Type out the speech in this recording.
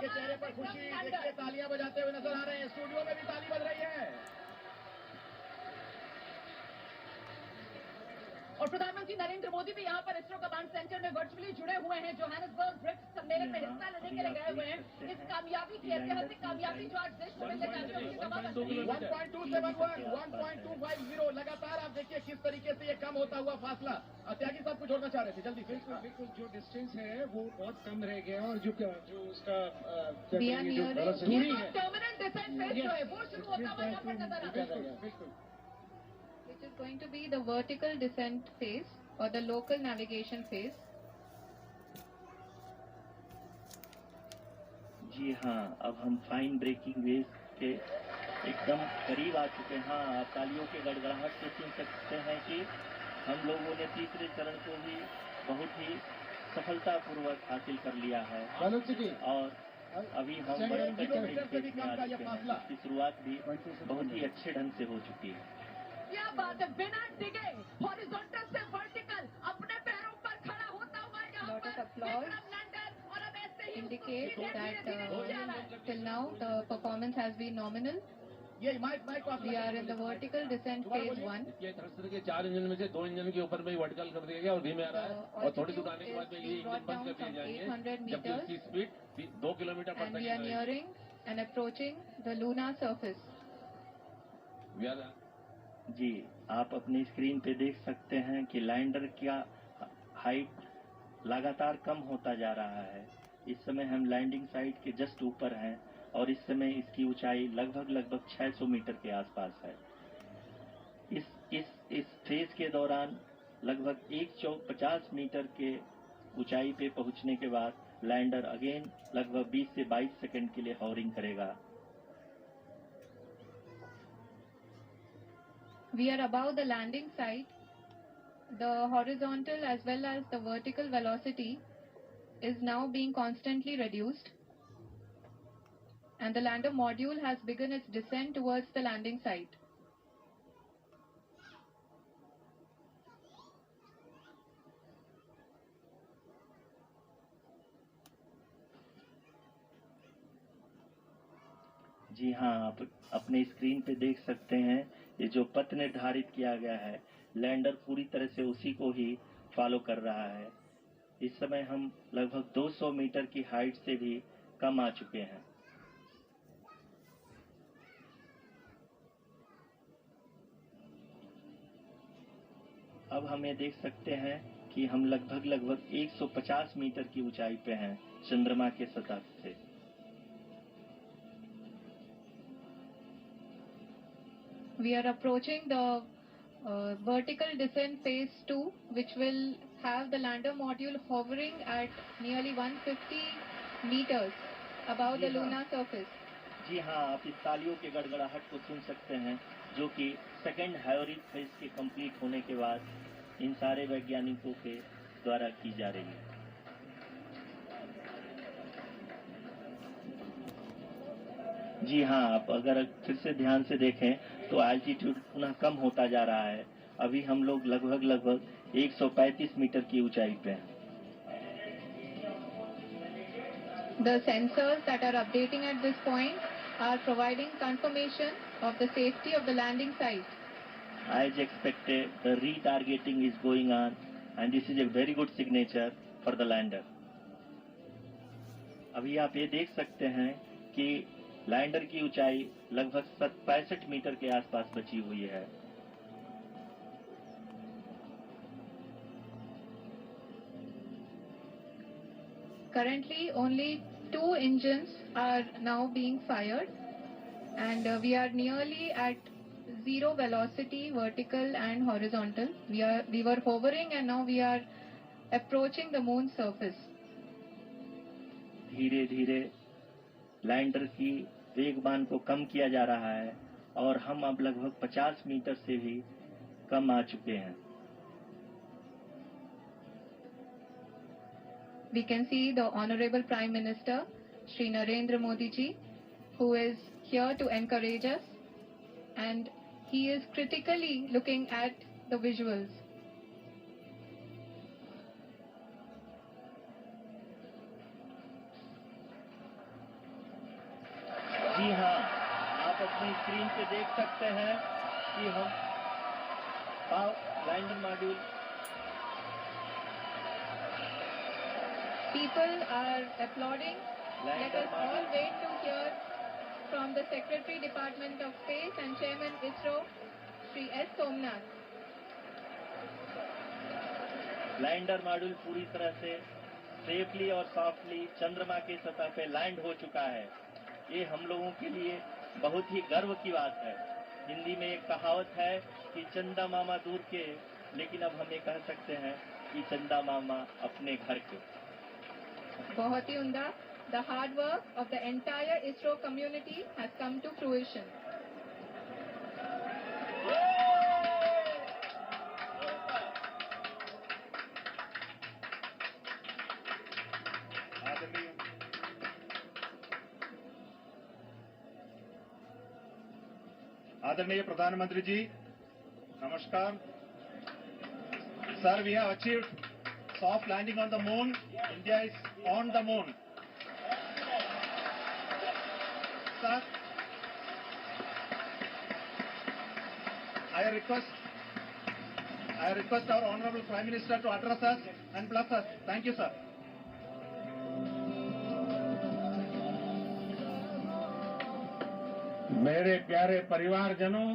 के चेहरे पर खुशी देखिए, तालियां बजाते हुए नजर आ रहे हैं। स्टूडियो में भी ताली बज रही है। और प्रधानमंत्री नरेंद्र मोदी भी यहाँ पर इसरो कमांड सेंटर में वर्चुअली जुड़े हुए हैं। जोहानिसबर्ग ब्रिक्स सम्मेलन में हिस्सा लेने के लिए गए हुए हैं। इस कामयाबी की, ऐतिहासिक कामयाबी जो आज देश को मिलने जा रही है, उसकी गवाह बन रही है। 1.271, 1.250 लगातार आप देखिए किस तरीके से ये कम होता हुआ फासला। त्यागी साहब कुछ जोड़ना चाह रहे थे, जल्दी से। बिल्कुल जो डिस्टेंस है वो बहुत कम रह गया और जो उसका दूरी है, टर्मिनल डिसेंट फेज जो है वो शुरू होता हुआ यहाँ पर नजर आता है। बिल्कुल which is going to be the vertical descent phase or the local navigation phase. जी हाँ, अब हम फाइन ब्रेकिंग वेव के एकदम करीब आ चुके हैं। हाँ, आप तालियों के गड़गड़ाहट से सुन सकते हैं कि हम लोगों ने तीसरे चरण को भी बहुत ही सफलतापूर्वक हासिल कर लिया है और अभी हम की शुरुआत भी बहुत ही अच्छे ढंग से हो चुकी है। क्या बात है, बिना डिगे हॉरिजॉन्टल से वर्टिकल अपने पैरों पर खड़ा होता हुआ यहाँ पर लैंडर, और अब ऐसे ही indicate that till now the performance has been nominal. We are in the vertical descent phase 1. ये थ्रस्टर के 4 इंजन में से 2 इंजन के ऊपर में वर्टिकल कर दिया गया और धीमे आ रहा है और थोड़ी दूर आने के बाद में ये इंजन बंद कर दिए जाएंगे जबकि उसकी स्पीड 2 किलोमीटर पर second. We are nearing and approaching the lunar surface. जी, आप अपनी स्क्रीन पे देख सकते हैं कि लैंडर का हाइट लगातार कम होता जा रहा है। इस समय हम लैंडिंग साइट के जस्ट ऊपर हैं और इस समय इसकी ऊंचाई लगभग 600 मीटर के आसपास है। इस फेज के दौरान लगभग 150 मीटर के ऊंचाई पे पहुंचने के बाद लैंडर अगेन लगभग 20 से 22 सेकंड के लिए हॉवरिंग करेगा। We are above the landing site. The horizontal as well as the vertical velocity is now being constantly reduced, and the lander module has begun its descent towards the landing site. जी हाँ, आप अपने screen पे देख सकते हैं ये जो पथ निर्धारित किया गया है, लैंडर पूरी तरह से उसी को ही फॉलो कर रहा है। इस समय हम लगभग 200 मीटर की हाइट से भी कम आ चुके हैं। अब हम ये देख सकते हैं कि हम लगभग 150 मीटर की ऊंचाई पे हैं चंद्रमा के सतह से। We are approaching the vertical descent phase 2, which will have the lander module hovering at nearly 150 meters above the lunar surface. जी हाँ, आप इस तालियों के गड़गड़ाहट को सुन सकते हैं जो कि सेकेंड हायोरिक फेज के कंप्लीट होने के बाद इन सारे वैज्ञानिकों के द्वारा की जा रही है। जी हाँ, आप अगर फिर से ध्यान से देखें तो एल्टीट्यूड पुनः कम होता जा रहा है। अभी हम लोग लगभग 135 मीटर की ऊंचाई पे हैं। The sensors that are updating at this point are providing confirmation of the safety of the landing site. As expected, the retargeting is going on and this is a very good signature for the lander. अभी आप ये देख सकते हैं कि lander की ऊंचाई लगभग 65 मीटर के आसपास बची हुई है। Currently, only 2 engines are now being fired, and we are nearly at zero velocity, vertical and horizontal. We were hovering, and now we are approaching the moon's surface. धीरे धीरे लैंडर की वेगमान को कम किया जा रहा है और हम अब लगभग 50 मीटर से भी कम आ चुके हैं। We can see the Honorable Prime Minister, Shri Narendra Modi ji, who is here to encourage us, and he is critically looking at the visuals. आप अपनी स्क्रीन पे देख सकते हैं कि हम lander module People are applauding. Let us all wait to hear from the Secretary Department of Space and Chairman ISRO, Shri S. Somnath. Lander module पूरी तरह से सेफली और सॉफ्टली चंद्रमा की सतह पे लैंड हो चुका है। ये हम लोगों के लिए बहुत ही गर्व की बात है। हिंदी में एक कहावत है कि चंदा मामा दूर के, लेकिन अब हम ये कह सकते हैं कि चंदा मामा अपने घर के। बहुत ही उम्दा. The hard work of the entire ISRO community has come to fruition. आदरणीय प्रधानमंत्री जी, नमस्कार. Sir, we have achieved soft landing on the moon. India is on the moon. Sir, I request our Honorable Prime Minister to address us and bless us. Thank you, sir. मेरे प्यारे परिवारजनों,